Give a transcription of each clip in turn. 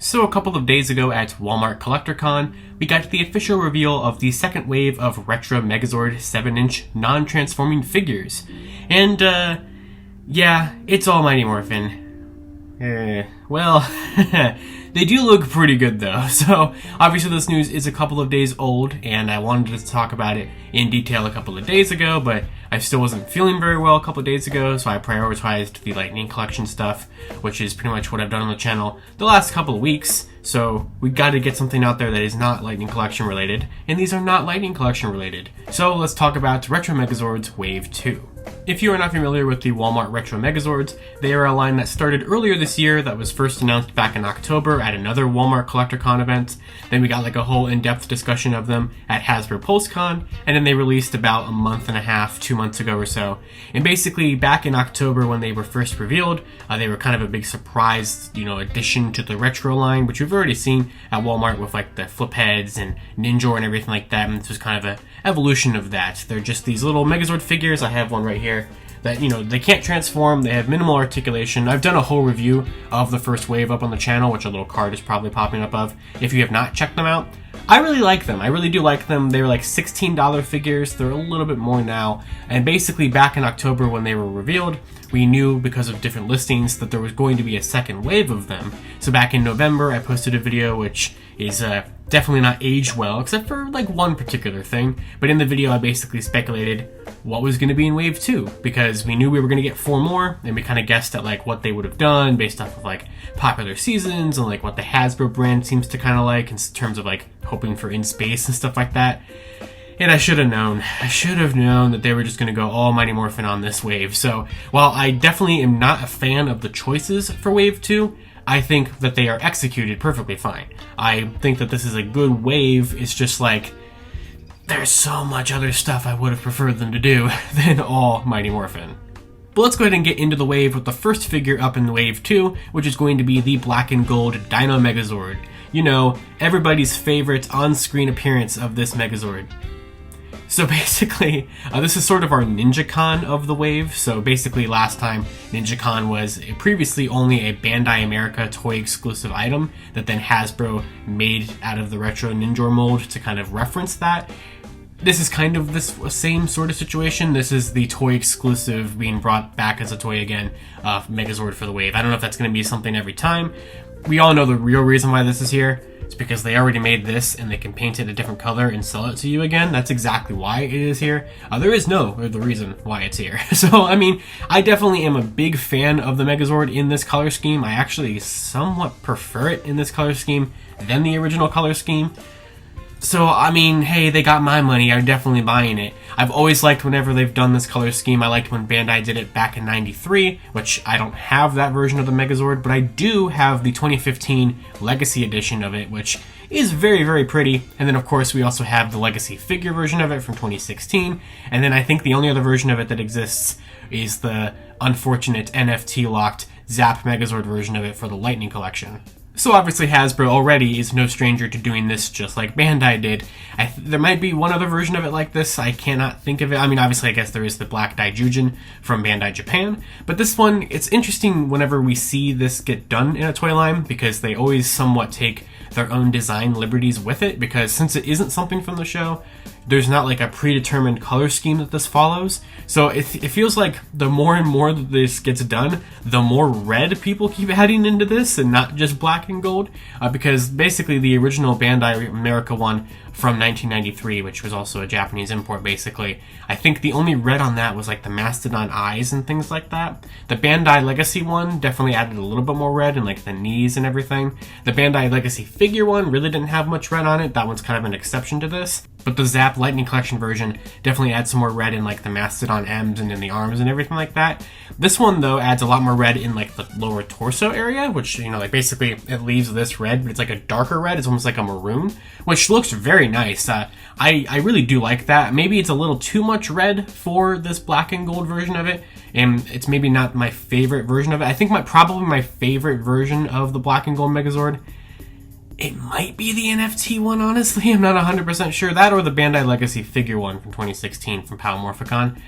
So a couple of days ago at Walmart CollectorCon, we got the official reveal of the second wave of Retro Megazord 7-inch non-transforming figures. And, yeah, it's all Mighty Morphin. Well, they do look pretty good though. So, obviously this news is a couple of days old, and I wanted to talk about it in detail a couple of days ago, but I still wasn't feeling very well a couple of days ago, so I prioritized the Lightning Collection stuff, which is pretty much what I've done on the channel the last couple of weeks. So we got to get something out there that is not Lightning Collection related, and these are not Lightning Collection related. So let's talk about Retro Megazords Wave 2. If you are not familiar with the Walmart Retro Megazords, they are a line that started earlier this year that was first announced back in October at another Walmart CollectorCon event. Then we got like a whole in-depth discussion of them at Hasbro PulseCon, and then they released about a month and a half, 2 months ago or so. And basically back in October when they were first revealed, they were kind of a big surprise, addition to the retro line, which we've already seen at Walmart with like the flip heads and Ninjor and everything like that. And this was kind of an evolution of that. They're just these little Megazord figures. I have one right here that, they can't transform, they have minimal articulation. I've done a whole review of the first wave up on the channel, which a little card is probably popping up of, if you have not checked them out. I really like them. I really do like them. They were like $16 figures. They're a little bit more now. And basically back in October when they were revealed, we knew because of different listings that there was going to be a second wave of them. So back in November, I posted a video which is definitely not aged well, except for like one particular thing. But in the video, I basically speculated what was going to be in Wave 2, because we knew we were going to get 4 more, and we kind of guessed at like what they would have done based off of like popular seasons and like what the Hasbro brand seems to kind of like in terms of like hoping for in space and stuff like that. And I should have known. I should have known that they were just going to go all Mighty Morphin on this wave. So while I definitely am not a fan of the choices for Wave 2, I think that they are executed perfectly fine. I think that this is a good wave. It's just like, there's so much other stuff I would have preferred them to do than all Mighty Morphin. But let's go ahead and get into the wave with the first figure up in Wave 2, which is going to be the black and gold Dino Megazord. Everybody's favorite on-screen appearance of this Megazord. So basically, this is sort of our NinjaCon of the wave. So basically last time, NinjaCon was previously only a Bandai America toy exclusive item that then Hasbro made out of the Retro Ninja mold to kind of reference that. This is kind of this same sort of situation. This is the toy exclusive being brought back as a toy again, Megazord for the wave. I don't know if that's going to be something every time. We all know the real reason why this is here. It's because they already made this and they can paint it a different color and sell it to you again. That's exactly why it is here. There is no the reason why it's here. So, I definitely am a big fan of the Megazord in this color scheme. I actually somewhat prefer it in this color scheme than the original color scheme. So, hey, they got my money. I'm definitely buying it. I've always liked whenever they've done this color scheme. I liked when Bandai did it back in '93, which I don't have that version of the Megazord, but I do have the 2015 Legacy edition of it, which is very, very pretty. And then, of course, we also have the Legacy figure version of it from 2016. And then I think the only other version of it that exists is the unfortunate NFT-locked Zap Megazord version of it for the Lightning Collection. So obviously Hasbro already is no stranger to doing this just like Bandai did. There might be one other version of it like this, I cannot think of it. Obviously I guess there is the Black Daijujin from Bandai Japan, but this one, it's interesting whenever we see this get done in a toy line, because they always somewhat take their own design liberties with it, because since it isn't something from the show, there's not like a predetermined color scheme that this follows. So it feels like the more and more that this gets done, the more red people keep adding into this and not just black and gold. Because basically the original Bandai America one from 1993, which was also a Japanese import basically, I think the only red on that was like the mastodon eyes and things like that. The Bandai Legacy one definitely added a little bit more red in like the knees and everything. The Bandai Legacy figure one really didn't have much red on it. That one's kind of an exception to this. But the Zap Lightning Collection version definitely adds some more red in like the Mastodon M's and in the arms and everything like that. This one though adds a lot more red in like the lower torso area, which, like basically it leaves this red, but it's like a darker red. It's almost like a maroon, which looks very nice. I really do like that. Maybe it's a little too much red for this black and gold version of it, and it's maybe not my favorite version of it. I think probably my favorite version of the black and gold Megazord, it might be the NFT one, honestly. I'm not 100% sure. That or the Bandai Legacy figure one from 2016 from Power Morphicon.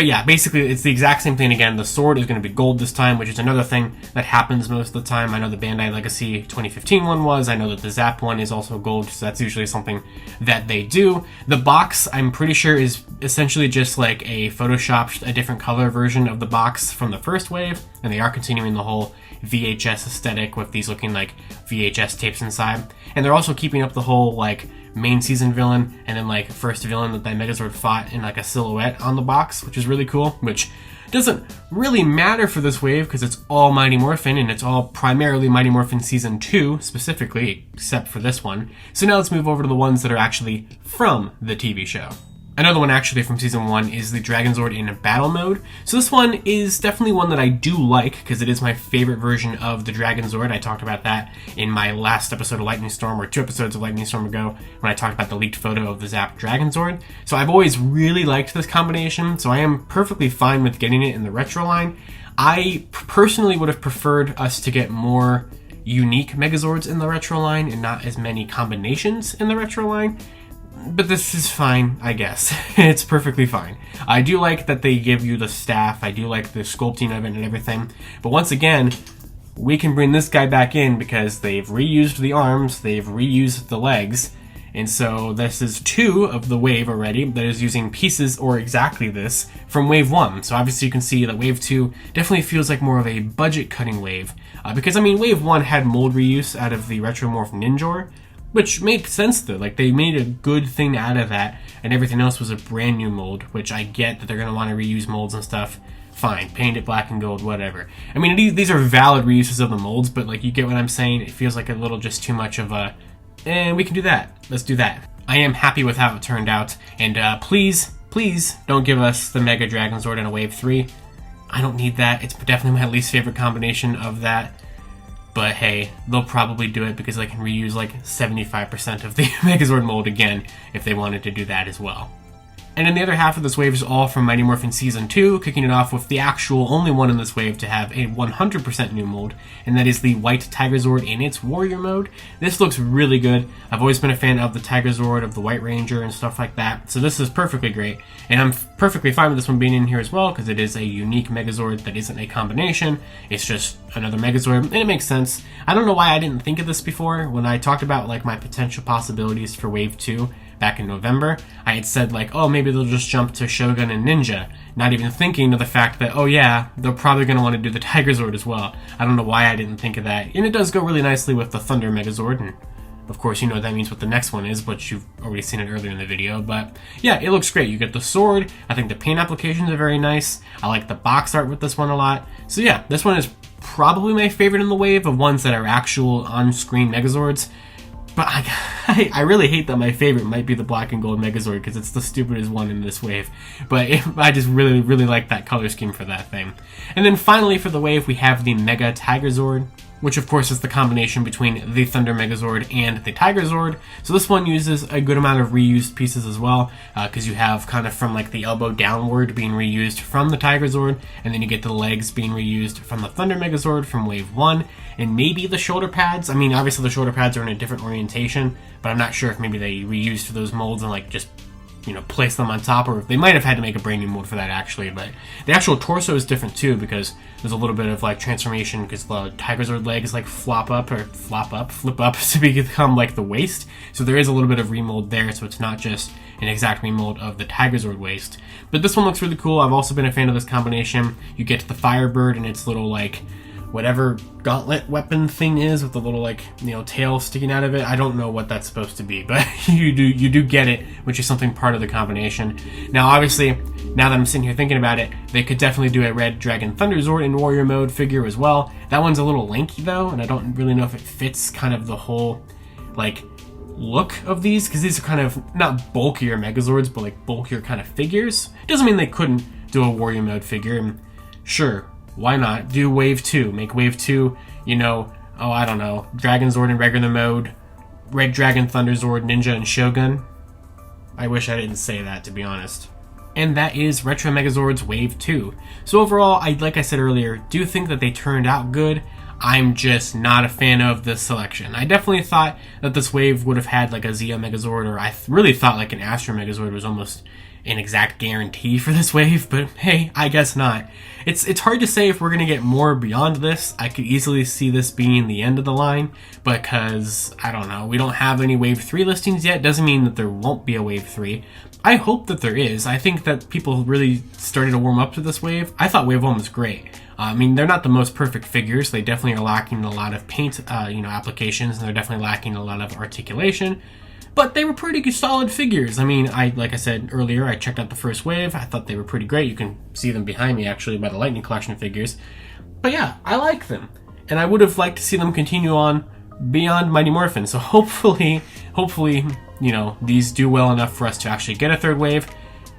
But yeah, basically it's the exact same thing again. The sword is going to be gold this time, which is another thing that happens most of the time. I know the Bandai Legacy 2015 one was. I know that the Zap one is also gold, so that's usually something that they do. The box, I'm pretty sure, is essentially just like a photoshopped, a different color version of the box from the first wave, and they are continuing the whole VHS aesthetic with these looking like VHS tapes inside. And they're also keeping up the whole like main season villain and then like first villain that Megazord fought in like a silhouette on the box, which is really cool, which doesn't really matter for this wave because it's all Mighty Morphin and it's all primarily Mighty Morphin Season 2 specifically, except for this one. So now let's move over to the ones that are actually from the TV show. Another one actually from Season 1 is the Dragonzord in battle mode. So this one is definitely one that I do like because it is my favorite version of the Dragonzord. I talked about that in my last episode of Lightning Storm, or 2 episodes of Lightning Storm ago, when I talked about the leaked photo of the Zap Dragonzord. So I've always really liked this combination, so I am perfectly fine with getting it in the retro line. I personally would have preferred us to get more unique Megazords in the retro line and not as many combinations in the retro line. But this is fine, I guess. It's perfectly fine. I do like that they give you the staff. I do like the sculpting of it and everything. But once again, we can bring this guy back in because they've reused the arms, they've reused the legs. And so this is 2 of the wave already that is using pieces or exactly this from Wave 1. So obviously you can see that Wave 2 definitely feels like more of a budget-cutting wave. Because, I mean, Wave 1 had mold reuse out of the Retromorph Ninjor, which made sense though. Like, they made a good thing out of that, and everything else was a brand new mold, which I get that they're going to want to reuse molds and stuff. Fine, paint it black and gold, whatever. I mean, these are valid reuses of the molds, but like, you get what I'm saying? It feels like a little just too much of a, we can do that. Let's do that. I am happy with how it turned out, and please don't give us the Mega Dragonzord in a Wave 3. I don't need that. It's definitely my least favorite combination of that. But hey, they'll probably do it because they can reuse like 75% of the Megazord mold again if they wanted to do that as well. And then the other half of this wave is all from Mighty Morphin Season 2, kicking it off with the actual only one in this wave to have a 100% new mold, and that is the White Tigerzord in its Warrior mode. This looks really good. I've always been a fan of the Tigerzord, of the White Ranger, and stuff like that, so this is perfectly great. And I'm perfectly fine with this one being in here as well, because it is a unique Megazord that isn't a combination. It's just another Megazord, and it makes sense. I don't know why I didn't think of this before. When I talked about like my potential possibilities for Wave 2, back in November, I had said like, oh, maybe they'll just jump to Shogun and Ninja, not even thinking of the fact that, oh yeah, they're probably going to want to do the Tigerzord as well. I don't know why I didn't think of that. And it does go really nicely with the Thunder Megazord, and of course you know what that means what the next one is, but you've already seen it earlier in the video. But yeah, it looks great. You get the sword. I think the paint applications are very nice. I like the box art with this one a lot. So yeah, this one is probably my favorite in the wave of ones that are actual on-screen Megazords. But I really hate that my favorite might be the black and gold Megazord because it's the stupidest one in this wave. But I just really like that color scheme for that thing. And then finally for the wave we have the Mega Tigerzord, which of course is the combination between the Thunder Megazord and the Tigerzord. So this one uses a good amount of reused pieces as well, because you have kind of from like the elbow downward being reused from the Tigerzord, and then you get the legs being reused from the Thunder Megazord from Wave 1, and maybe the shoulder pads. I mean, obviously the shoulder pads are in a different orientation, but I'm not sure if maybe they reused those molds and like just, you know, place them on top, or if they might have had to make a brand new mold for that actually. But the actual torso is different too, because there's a little bit of like transformation because the Tigerzord legs like flip up to become like the waist. So there is a little bit of remold there, so it's not just an exact remold of the Tigerzord waist. But this one looks really cool. I've also been a fan of this combination. You get the Firebird and its little like whatever gauntlet weapon thing is with the little like, you know, tail sticking out of it. I don't know what that's supposed to be, but you do get it, which is something part of the combination. Now obviously, now that I'm sitting here thinking about it, they could definitely do a Red Dragon Thunderzord in Warrior mode figure as well. That one's a little lanky though, and I don't really know if it fits kind of the whole like look of these, because these are kind of not bulkier Megazords, but like bulkier kind of figures. Doesn't mean they couldn't do a Warrior mode figure, and sure, why not do Wave 2? Make Wave 2, you know, oh, I don't know, Dragonzord in regular mode, Red Dragon Thunderzord, Ninja, and Shogun. I wish I didn't say that, to be honest. And that is Retro Megazords Wave 2. So overall, like I said earlier, do think that they turned out good. I'm just not a fan of this selection. I definitely thought that this wave would have had like a Zeo Megazord, or I really thought like an Astro Megazord was almost an exact guarantee for this wave, but hey, I guess not. It's hard to say if we're going to get more beyond this. I could easily see this being the end of the line, because, I don't know, we don't have any Wave 3 listings yet. Doesn't mean that there won't be a Wave 3. I hope that there is. I think that people really started to warm up to this wave. I thought Wave 1 was great. I mean, they're not the most perfect figures. They definitely are lacking a lot of paint, applications, and they're definitely lacking a lot of articulation. But they were pretty solid figures. I mean, like I said earlier, I checked out the first wave. I thought they were pretty great. You can see them behind me, actually, by the Lightning Collection figures. But yeah, I like them. And I would have liked to see them continue on beyond Mighty Morphin. So hopefully, these do well enough for us to actually get a third wave.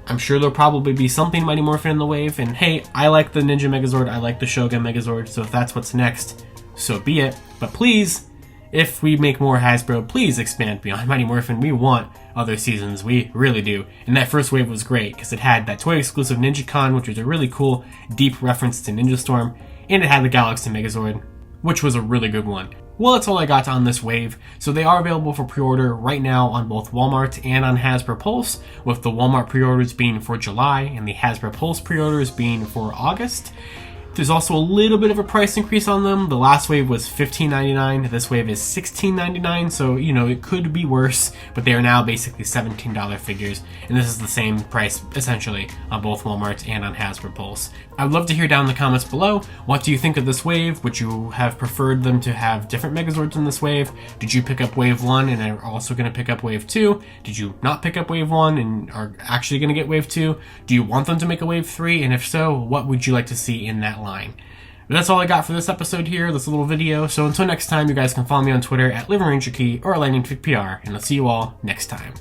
I'm sure there'll probably be something Mighty Morphin in the wave. And hey, I like the Ninja Megazord. I like the Shogun Megazord. So if that's what's next, so be it. But please, if we make more Hasbro, please expand beyond Mighty Morphin. We want other seasons. We really do. And that first wave was great because it had that toy-exclusive NinjaCon, which was a really cool, deep reference to Ninja Storm, and it had the Galaxy Megazord, which was a really good one. Well, that's all I got on this wave. So they are available for pre-order right now on both Walmart and on Hasbro Pulse, with the Walmart pre-orders being for July and the Hasbro Pulse pre-orders being for August. There's also a little bit of a price increase on them. The last wave was $15.99. This wave is $16.99, so, it could be worse, but they are now basically $17 figures, and this is the same price, essentially, on both Walmart and on Hasbro Pulse. I would love to hear down in the comments below, what do you think of this wave? Would you have preferred them to have different Megazords in this wave? Did you pick up Wave 1 and are also going to pick up Wave 2? Did you not pick up Wave 1 and are actually going to get Wave 2? Do you want them to make a Wave 3? And if so, what would you like to see in that line? But that's all I got for this episode here, this little video. So until next time, you guys can follow me on Twitter at LivingRangerKey or LightningTickPR, and I'll see you all next time.